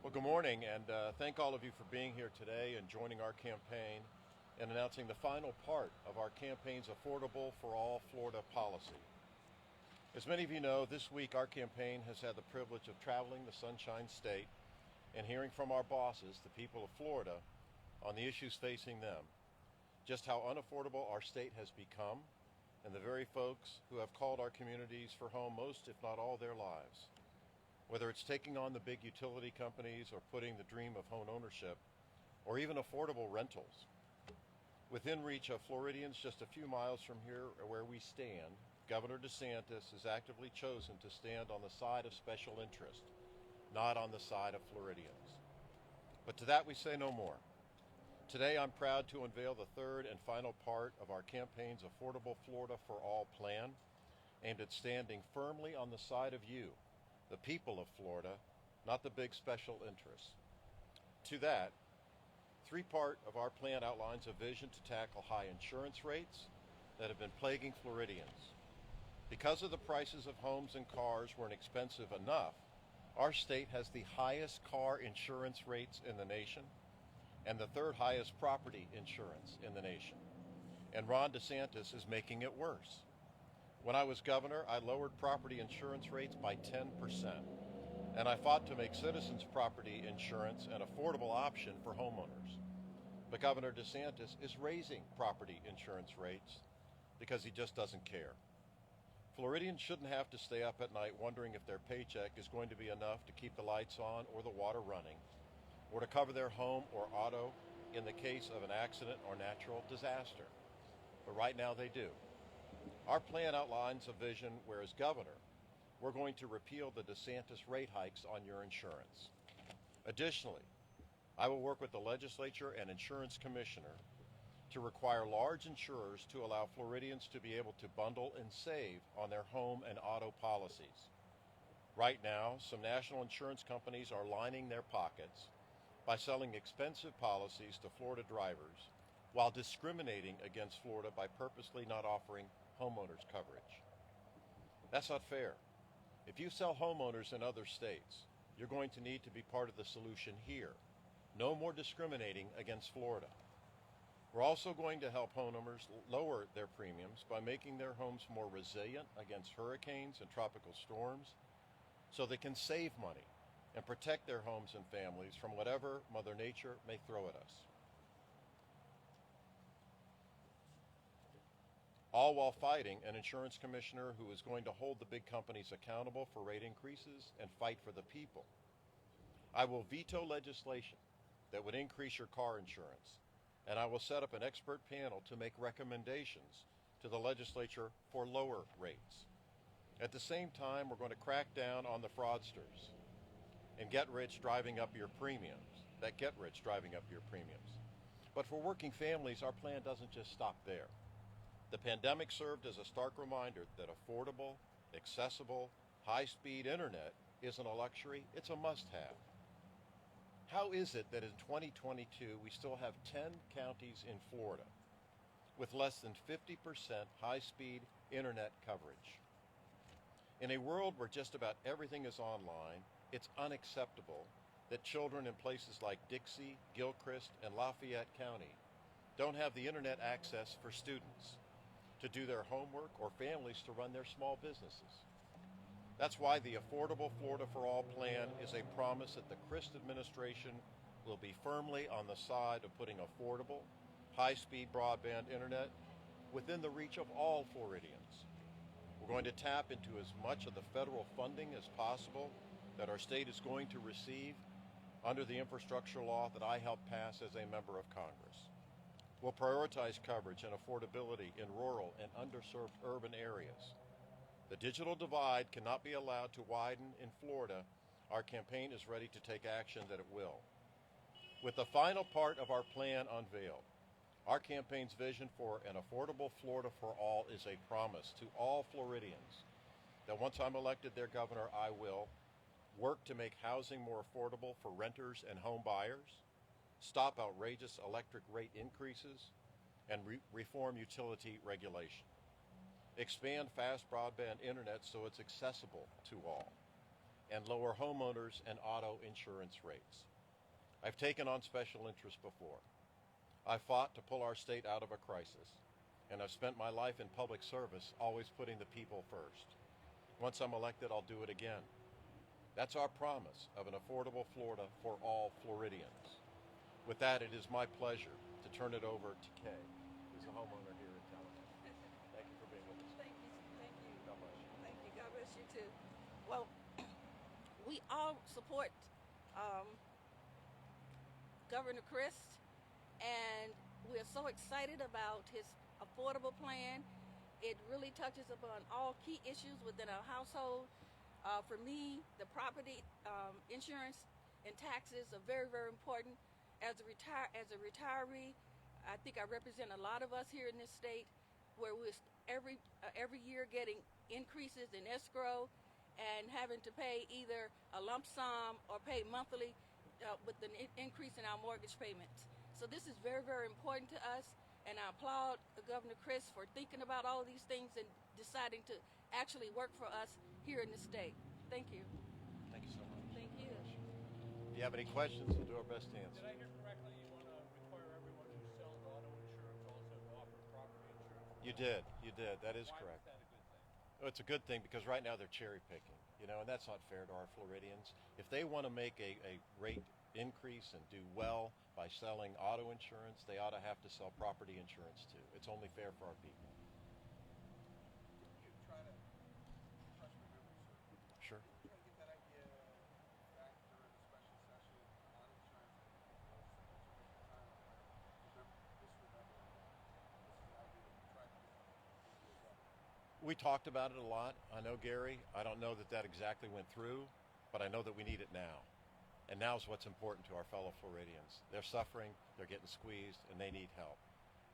Well, good morning, and thank all of you for being here today and joining our campaign and announcing the final part of our campaign's Affordable for All Florida policy. As many of you know, this week our campaign has had the privilege of traveling the Sunshine State and hearing from our bosses, the people of Florida, on the issues facing them, just how unaffordable our state has become, and the very folks who have called our communities for home most, if not all, their lives. Whether it's taking on the big utility companies or putting the dream of home ownership, or even affordable rentals. Within reach of Floridians just a few miles from here where we stand, Governor DeSantis has actively chosen to stand on the side of special interest, not on the side of Floridians. But to that we say no more. Today I'm proud to unveil the third and final part of our campaign's Affordable Florida for All plan, aimed at standing firmly on the side of you, the people of Florida, not the big special interests. To that, three-part of our plan outlines a vision to tackle high insurance rates that have been plaguing Floridians. Because of the prices of homes and cars weren't expensive enough, our state has the highest car insurance rates in the nation and the third highest property insurance in the nation. And Ron DeSantis is making it worse. When I was governor, I lowered property insurance rates by 10%, and I fought to make citizens' property insurance an affordable option for homeowners. But Governor DeSantis is raising property insurance rates because he just doesn't care. Floridians shouldn't have to stay up at night wondering if their paycheck is going to be enough to keep the lights on or the water running, or to cover their home or auto in the case of an accident or natural disaster. But right now they do. Our plan outlines a vision where, as governor, we're going to repeal the DeSantis rate hikes on your insurance. Additionally, I will work with the legislature and insurance commissioner to require large insurers to allow Floridians to be able to bundle and save on their home and auto policies. Right now, some national insurance companies are lining their pockets by selling expensive policies to Florida drivers while discriminating against Florida by purposely not offering homeowners coverage. That's not fair. If you sell homeowners in other states, you're going to need to be part of the solution here. No more discriminating against Florida. We're also going to help homeowners lower their premiums by making their homes more resilient against hurricanes and tropical storms so they can save money and protect their homes and families from whatever Mother Nature may throw at us. All while fighting an insurance commissioner who is going to hold the big companies accountable for rate increases and fight for the people. I will veto legislation that would increase your car insurance, and I will set up an expert panel to make recommendations to the legislature for lower rates. At the same time, we're going to crack down on the fraudsters and get rich driving up your premiums. But for working families, our plan doesn't just stop there. The pandemic served as a stark reminder that affordable, accessible, high-speed internet isn't a luxury, it's a must-have. How is it that in 2022 we still have 10 counties in Florida with less than 50% high-speed internet coverage? In a world where just about everything is online, it's unacceptable that children in places like Dixie, Gilchrist, and Lafayette County don't have the internet access for students to do their homework or families to run their small businesses. That's why the Affordable Florida for All plan is a promise that the Crist administration will be firmly on the side of putting affordable, high-speed broadband internet within the reach of all Floridians. We're going to tap into as much of the federal funding as possible that our state is going to receive under the infrastructure law that I helped pass as a member of Congress. We'll prioritize coverage and affordability in rural and underserved urban areas. The digital divide cannot be allowed to widen in Florida. Our campaign is ready to take action that it will. With the final part of our plan unveiled, our campaign's vision for an affordable Florida for all is a promise to all Floridians that once I'm elected their governor, I will work to make housing more affordable for renters and home buyers, stop outrageous electric rate increases, and reform utility regulation. Expand fast broadband internet so it's accessible to all. and lower homeowners and auto insurance rates. I've taken on special interests before. I fought to pull our state out of a crisis, and I've spent my life in public service always putting the people first. Once I'm elected, I'll do it again. That's our promise of an affordable Florida for all Floridians. With that, it is my pleasure to turn it over to Kay, who's a homeowner here in Tallahassee. Thank you for being with us. Thank you. Thank you. God bless you. Thank you. God bless you too. Well, we all support Governor Crist, and we're so excited about his affordable plan. It really touches upon all key issues within our household. For me, the property insurance and taxes are very, very important. As a retiree, I think I represent a lot of us here in this state, where we're every year getting increases in escrow and having to pay either a lump sum or pay monthly with the increase in our mortgage payments. So this is very, very important to us, and I applaud Governor Crist for thinking about all of these things and deciding to actually work for us here in the state. Thank you. Thank you so much. Thank you. If you have any questions, we'll do our best to answer. Did I hear correctly? You want to require everyone who sells auto insurance also to offer property insurance? You did. That is Why correct. is that a good thing? Well, it's a good thing because right now they're cherry picking, and that's not fair to our Floridians. If they want to make a rate increase and do well by selling auto insurance, they ought to have to sell property insurance too. It's only fair for our people. You try to refresh my memory, sir. Sure. Try to get that idea back during the special session on insurance. We talked about it a lot. I know, Gary. I don't know that exactly went through, but I know that we need it now. And now's what's important to our fellow Floridians. They're suffering, they're getting squeezed, and they need help.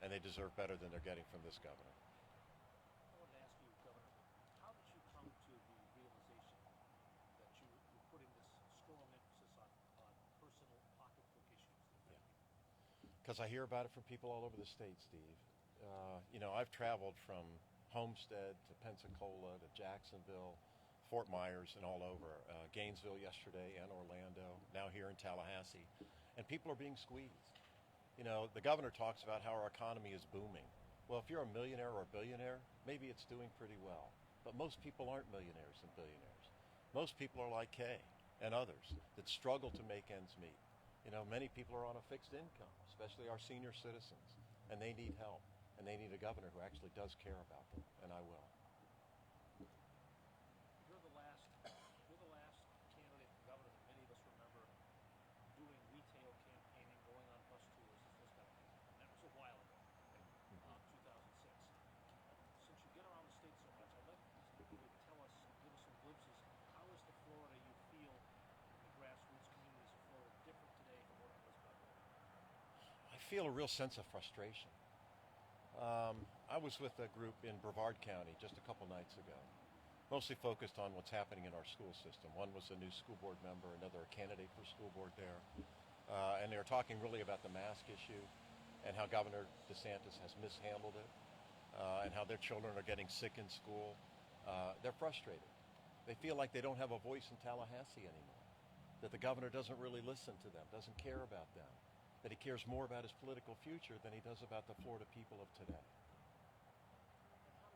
And they deserve better than they're getting from this governor. I wanted to ask you, Governor, how did you come to the realization that you're putting this strong emphasis on personal pocketbook issues? Because I hear about it from people all over the state, Steve. I've traveled from Homestead to Pensacola to Jacksonville, Fort Myers, and all over. Gainesville yesterday and Orlando, now here in Tallahassee. And people are being squeezed. The governor talks about how our economy is booming. Well, if you're a millionaire or a billionaire, maybe it's doing pretty well. But most people aren't millionaires and billionaires. Most people are like Kay and others that struggle to make ends meet. Many people are on a fixed income, especially our senior citizens, and they need help. And they need a governor who actually does care about them, and I will. You're the last candidate for governor that many of us remember doing retail campaigning, going on bus tours as this governor. And that was a while ago, 2006. Since you get around the state so much, I'd like you to give us some glimpses. How is the Florida you feel, the grassroots communities of Florida, different today from what it was back then? I feel a real sense of frustration. I was with a group in Brevard County just a couple nights ago, mostly focused on what's happening in our school system. One was a new school board member, another a candidate for school board there. And they were talking really about the mask issue and how Governor DeSantis has mishandled it and how their children are getting sick in school. They're frustrated. They feel like they don't have a voice in Tallahassee anymore, that the governor doesn't really listen to them, doesn't care about them, that he cares more about his political future than he does about the Florida people of today. And how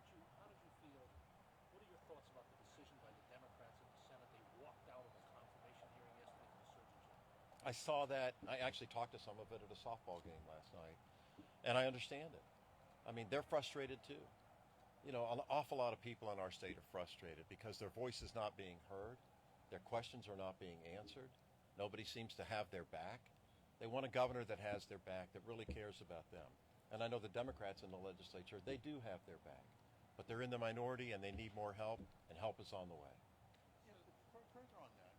did you feel? What are your thoughts about the decision by the Democrats in the Senate? They walked out of the confirmation hearing yesterday for the Surgeon General. I saw that. I actually talked to some of it at a softball game last night, and I understand it. I mean, they're frustrated too. An awful lot of people in our state are frustrated because their voice is not being heard, their questions are not being answered, nobody seems to have their back. They want a governor that has their back, that really cares about them. And I know the Democrats in the legislature, they do have their back. But they're in the minority and they need more help, and help is on the way. Further on that,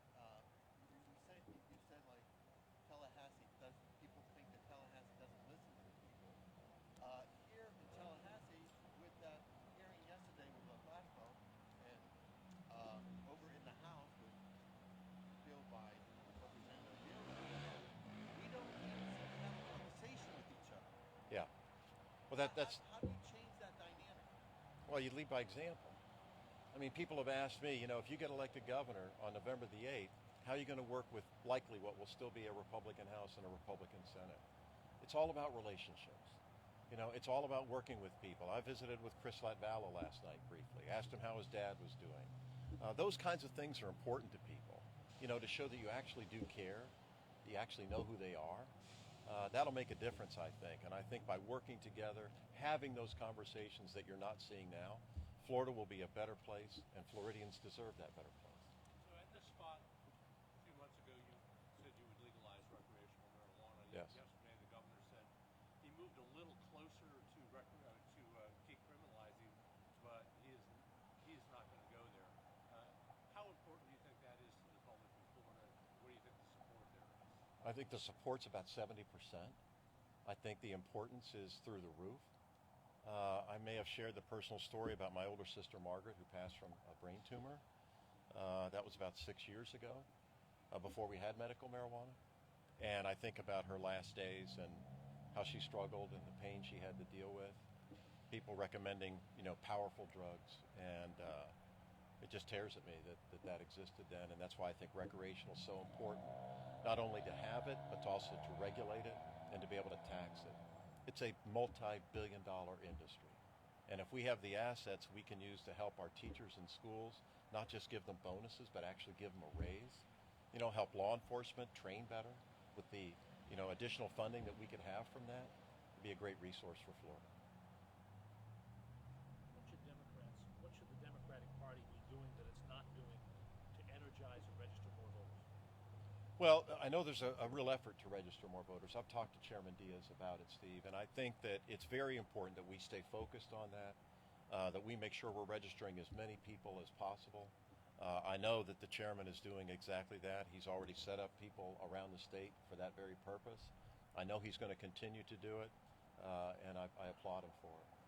you said like Tallahassee people think that Tallahassee doesn't listen to the people. Here in Tallahassee, with that hearing yesterday with the Flashball, and over in the House with bill by Representative Hill, we don't even seem to have a conversation with each other. Yeah. Well, that's... How do you change that dynamic? Well, you lead by example. I I mean, people have asked me, if you get elected governor on November the 8th, how are you going to work with likely what will still be a Republican House and a Republican Senate? It's all about relationships. It's all about working with people. I visited with Crist last night briefly, asked him how his dad was doing. Those kinds of things are important to people, to show that you actually do care, you actually know who they are. That'll make a difference, I think. And I think by working together, having those conversations that you're not seeing now, Florida will be a better place, and Floridians deserve that better place. So at this spot, a few months ago, you said you would legalize recreational marijuana. Yes. Yesterday, the governor said he moved a little closer to decriminalizing, but he's not going to go there. How important do you think that is to the public in Florida? What do you think the support there is? I think the support's about 70%. I think the importance is through the roof. I may have shared the personal story about my older sister Margaret, who passed from a brain tumor. That was about 6 years ago, before we had medical marijuana. And I think about her last days and how she struggled and the pain she had to deal with. People recommending, powerful drugs, and it just tears at me that existed then. And that's why I think recreational is so important, not only to have it, but also to regulate it and to be able to tax it. It's a multi-billion-dollar industry. And if we have the assets we can use to help our teachers in schools, not just give them bonuses, but actually give them a raise, help law enforcement train better with the, additional funding that we could have from that, it'd be a great resource for Florida. What should the Democratic Party be doing that it's not doing to energize and register more voters? Well, I know there's a real effort to register more voters. I've talked to Chairman Diaz about it, Steve, and I think that it's very important that we stay focused on that we make sure we're registering as many people as possible. I know that the chairman is doing exactly that. He's already set up people around the state for that very purpose. I know he's going to continue to do it, and I applaud him for it.